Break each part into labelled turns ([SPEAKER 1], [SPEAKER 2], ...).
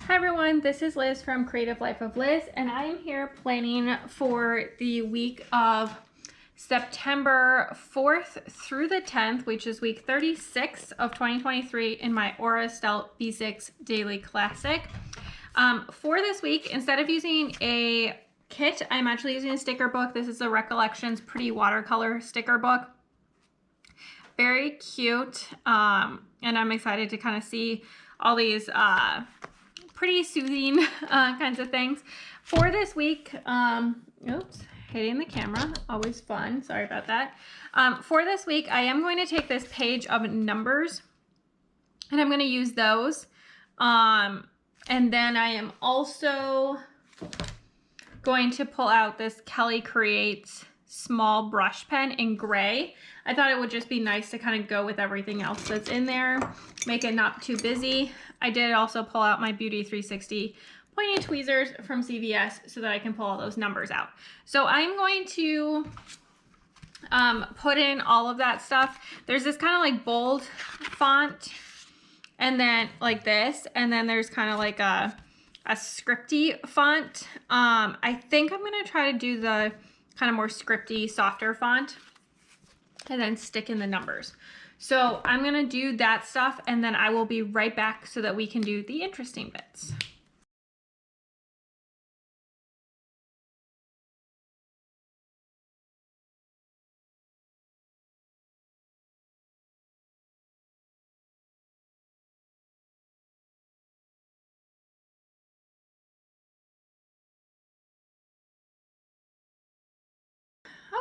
[SPEAKER 1] Hi everyone, this is Liz from Creative Life of Liz, and I am here planning for the week of September 4th through the 10th, which is week 36 of 2023 in my Estelle B6 Daily Classic. For this week, instead of using a kit, I'm actually using a sticker book. This is the Recollections Pretty Watercolor sticker book. Very cute, and I'm excited to kind of see all these pretty soothing kinds of things. For this week, oops, hitting the camera, always fun, sorry about that. For this week, I am going to take this page of numbers, and I'm going to use those. And then I am also going to pull out this Kelly Creates small brush pen in gray. I thought it would just be nice to kind of go with everything else that's in there, make it not too busy. I did also pull out my Beauty 360 pointy tweezers from CVS so that I can pull all those numbers out. So I'm going to put in all of that stuff. There's this kind of like bold font, and then like this, and then there's kind of like a scripty font. I think I'm gonna try to do the kind of more scripty, softer font, and then stick in the numbers. So I'm gonna do that stuff, and then I will be right back so that we can do the interesting bits.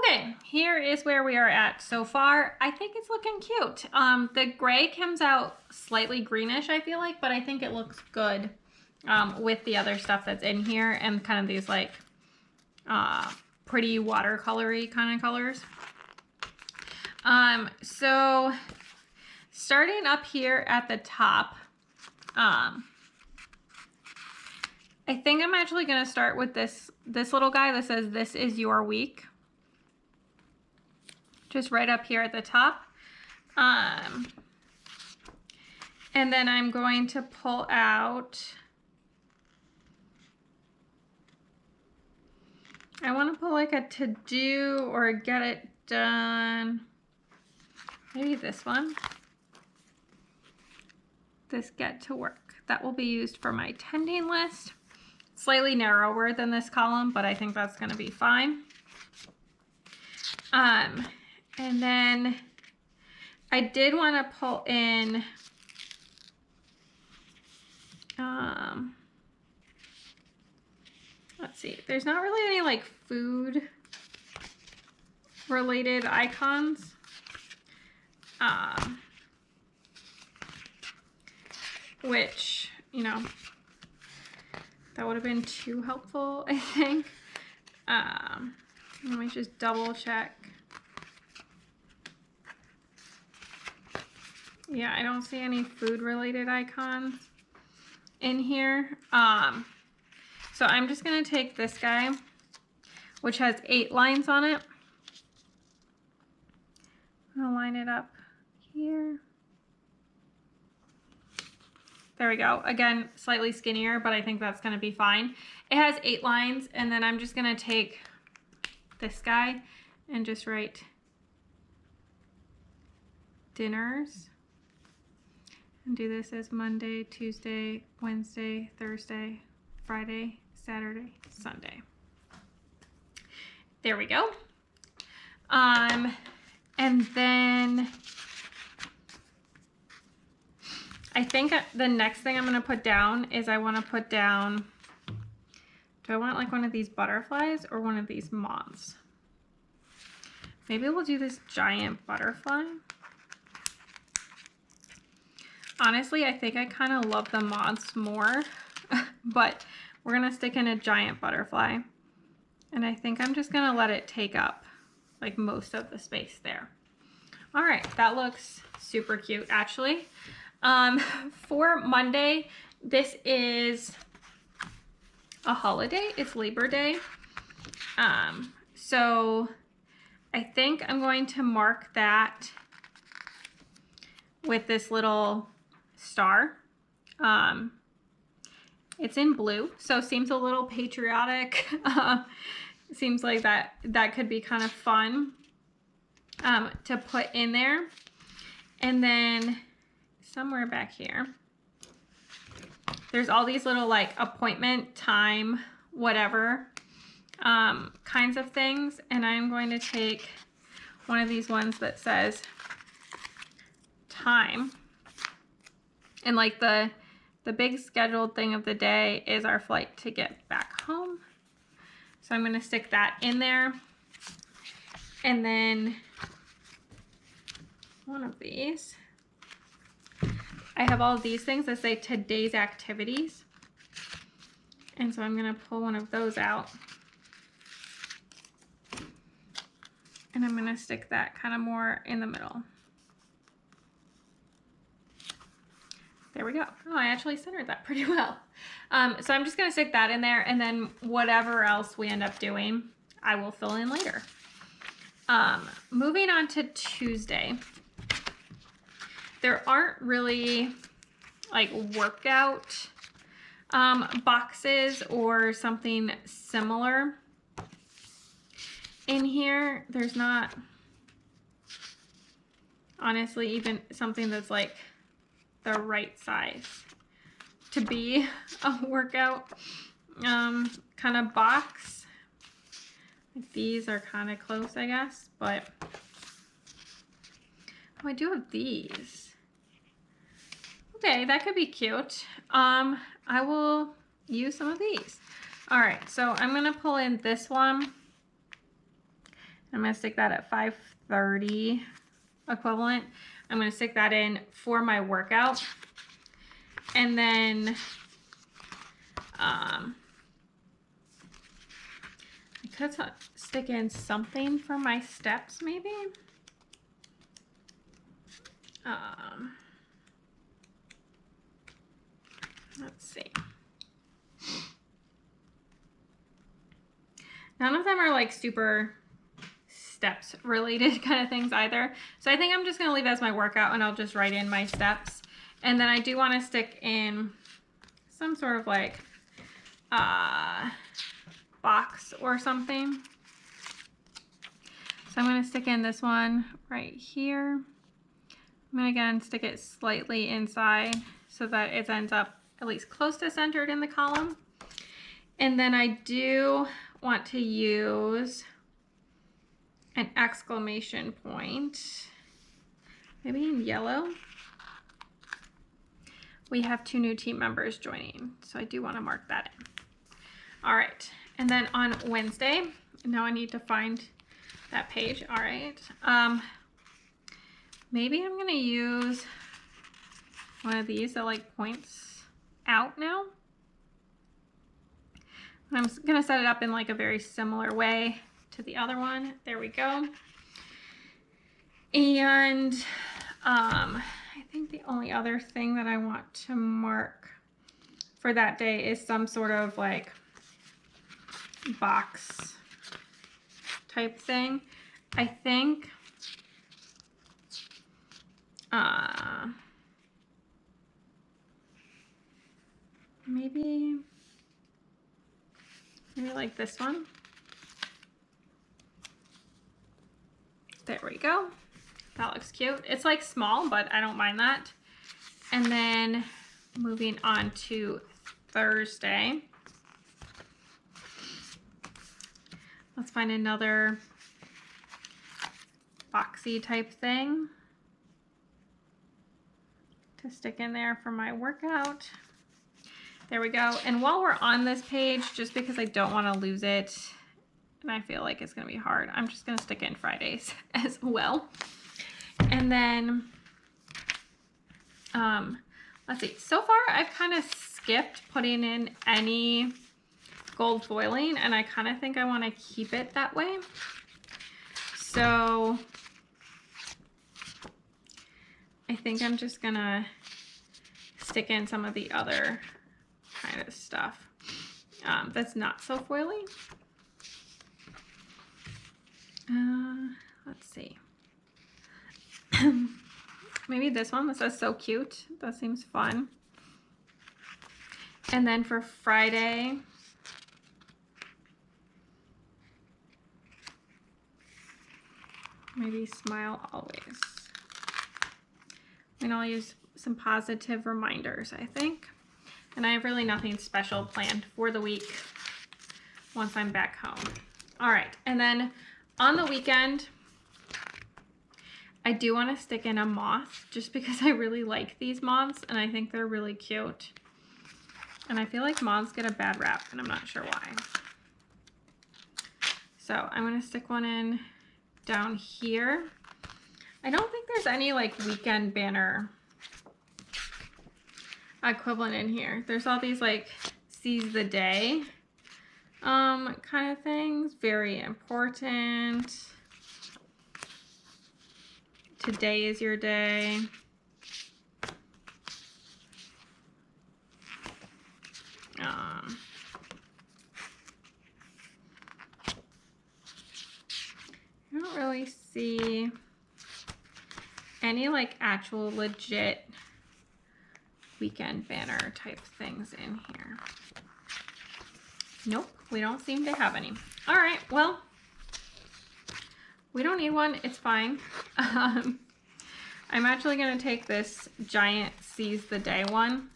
[SPEAKER 1] Okay, here is where we are at so far. I think it's looking cute. The gray comes out slightly greenish, I feel like, but I think it looks good with the other stuff that's in here and kind of these like pretty watercolory kind of colors. So starting up here at the top, I think I'm actually gonna start with this little guy that says, "This is your week." Just right up here at the top. And then I'm going to pull out, I want to pull like a to-do or get it done. Maybe this one. This get to work. That will be used for my tending list. Slightly narrower than this column, but I think that's going to be fine. And then I did want to pull in let's see, there's not really any like food related icons. Which, you know, that would have been too helpful, I think. Let me just double check. Yeah, I don't see any food related icons in here. So I'm just gonna take this guy, which has 8 lines on it. I'm gonna line it up here. There we go. Again, slightly skinnier, but I think that's gonna be fine. It has 8 lines, and then I'm just gonna take this guy and just write dinners. And do this as Monday, Tuesday, Wednesday, Thursday, Friday, Saturday, Sunday. There we go. And then I think the next thing I'm going to put down is I want to put down, do I want like one of these butterflies or one of these moths? Maybe we'll do this giant butterfly. Honestly, I think I kind of love the moths more, but we're going to stick in a giant butterfly. And I think I'm just going to let it take up like most of the space there. All right, that looks super cute actually. For Monday, this is a holiday. It's Labor Day. So I think I'm going to mark that with this little star. It's in blue, so seems a little patriotic. Seems like that could be kind of fun to put in there. And then somewhere back here, there's all these little like appointment, time, whatever kinds of things. And I'm going to take one of these ones that says time. And like the big scheduled thing of the day is our flight to get back home. So I'm going to stick that in there. And then one of these, I have all of these things that say today's activities. And so I'm going to pull one of those out. And I'm going to stick that kind of more in the middle. There we go. Oh, I actually centered that pretty well. So I'm just going to stick that in there, and then whatever else we end up doing, I will fill in later. Moving on to Tuesday. There aren't really like workout boxes or something similar in here. There's not, honestly, even something that's like the right size to be a workout kind of box. These are kind of close, I guess, but oh, I do have these. Okay, that could be cute. I will use some of these. All right, so I'm gonna pull in this one. I'm gonna stick that at 530 equivalent. I'm gonna stick that in for my workout. And then I could stick in something for my steps maybe. Let's see. None of them are like super steps related kind of things either. So I think I'm just going to leave it as my workout, and I'll just write in my steps. And then I do want to stick in some sort of like box or something. So I'm going to stick in this one right here. I'm going to again stick it slightly inside so that it ends up at least close to centered in the column. And then I do want to use an exclamation point, maybe in yellow. We have 2 new team members joining, so I do want to mark that in. All right, and then on Wednesday, now I need to find that page. All right, maybe I'm gonna use one of these that like points out now. I'm gonna set it up in like a very similar way to the other one. There we go. And I think the only other thing that I want to mark for that day is some sort of like box type thing. I think maybe like this one. There we go. That looks cute. It's like small, but I don't mind that. And then moving on to Thursday. Let's find another boxy type thing to stick in there for my workout. There we go. And while we're on this page, just because I don't want to lose it, and I feel like it's going to be hard, I'm just going to stick in Fridays as well. And then, let's see. So far, I've kind of skipped putting in any gold foiling, and I kind of think I want to keep it that way. So I think I'm just going to stick in some of the other kind of stuff that's not so foily. Let's see. Maybe this one that says so cute. That seems fun. And then for Friday, maybe smile always. And I'll use some positive reminders, I think. And I have really nothing special planned for the week once I'm back home. All right, and then on the weekend, I do want to stick in a moth just because I really like these moths and I think they're really cute. And I feel like moths get a bad rap and I'm not sure why. So I'm going to stick one in down here. I don't think there's any like weekend banner equivalent in here. There's all these like seize the day kind of things. Very important. Today is your day. I don't really see any like actual legit weekend banner type things in here. Nope, we don't seem to have any. All right, well, we don't need one, it's fine. I'm actually gonna take this giant seize the day one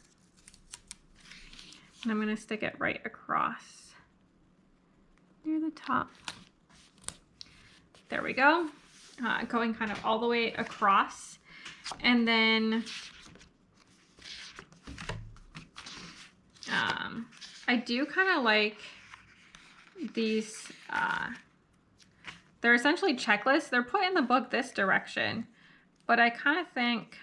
[SPEAKER 1] and I'm gonna stick it right across near the top. There we go. Going kind of all the way across. And then I do kind of like these, they're essentially checklists. They're put in the book this direction, but I kind of think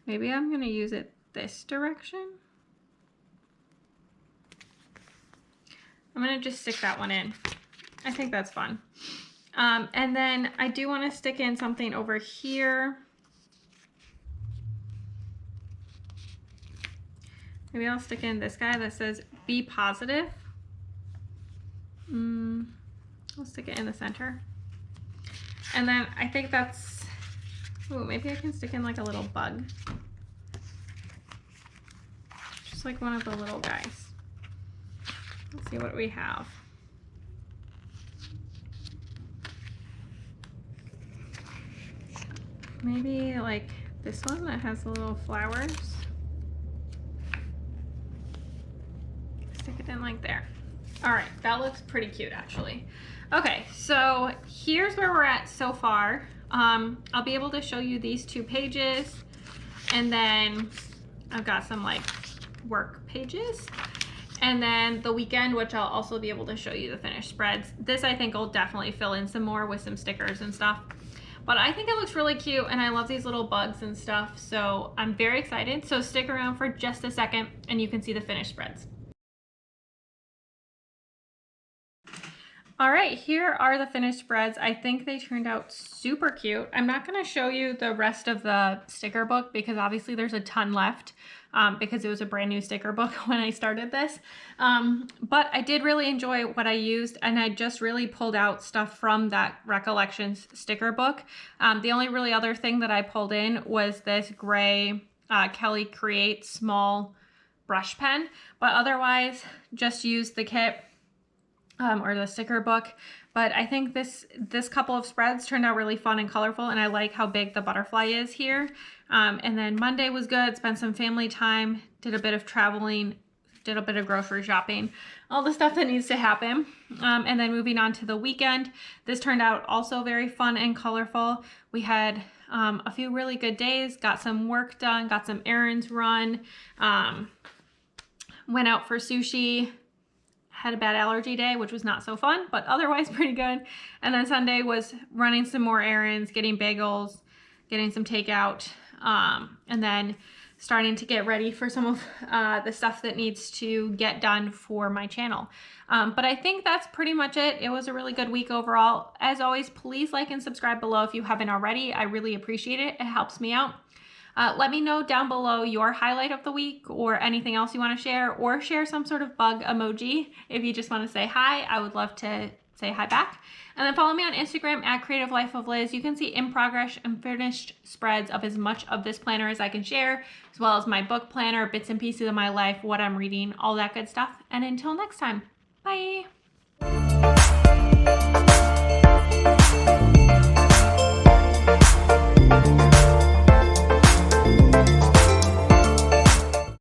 [SPEAKER 1] maybe I'm going to use it this direction. I'm going to just stick that one in. I think that's fun. And then I do want to stick in something over here. Maybe I'll stick in this guy that says be positive. I'll stick it in the center. And then I think that's, ooh, maybe I can stick in like a little bug. Just like one of the little guys. Let's see what we have. Maybe like this one that has the little flowers. Stick it in like there. All right, that looks pretty cute actually. Okay, so here's where we're at so far. I'll be able to show you these 2 pages and then I've got some like work pages and then the weekend, which I'll also be able to show you the finished spreads. This I think will definitely fill in some more with some stickers and stuff. But I think it looks really cute and I love these little bugs and stuff. So I'm very excited. So stick around for just a second and you can see the finished spreads. All right, here are the finished spreads. I think they turned out super cute. I'm not gonna show you the rest of the sticker book because obviously there's a ton left because it was a brand new sticker book when I started this. But I did really enjoy what I used and I just really pulled out stuff from that Recollections sticker book. The only really other thing that I pulled in was this gray Kelly Create small brush pen, but otherwise just used the kit or the sticker book. But I think this couple of spreads turned out really fun and colorful and I like how big the butterfly is here. And then Monday was good, spent some family time, did a bit of traveling, did a bit of grocery shopping, all the stuff that needs to happen. And then moving on to the weekend, this turned out also very fun and colorful. We had a few really good days, got some work done, got some errands run, went out for sushi, had a bad allergy day, which was not so fun, but otherwise pretty good. And then Sunday was running some more errands, getting bagels, getting some takeout, and then starting to get ready for some of the stuff that needs to get done for my channel. But I think that's pretty much it. It was a really good week overall. As always, please like and subscribe below if you haven't already. I really appreciate it. It helps me out. Let me know down below your highlight of the week or anything else you want to share, or share some sort of bug emoji if you just want to say hi. I would love to say hi back. And then follow me on Instagram at Creative Life of Liz. You can see in progress and finished spreads of as much of this planner as I can share, as well as my book planner, bits and pieces of my life, what I'm reading, all that good stuff. And until next time, bye.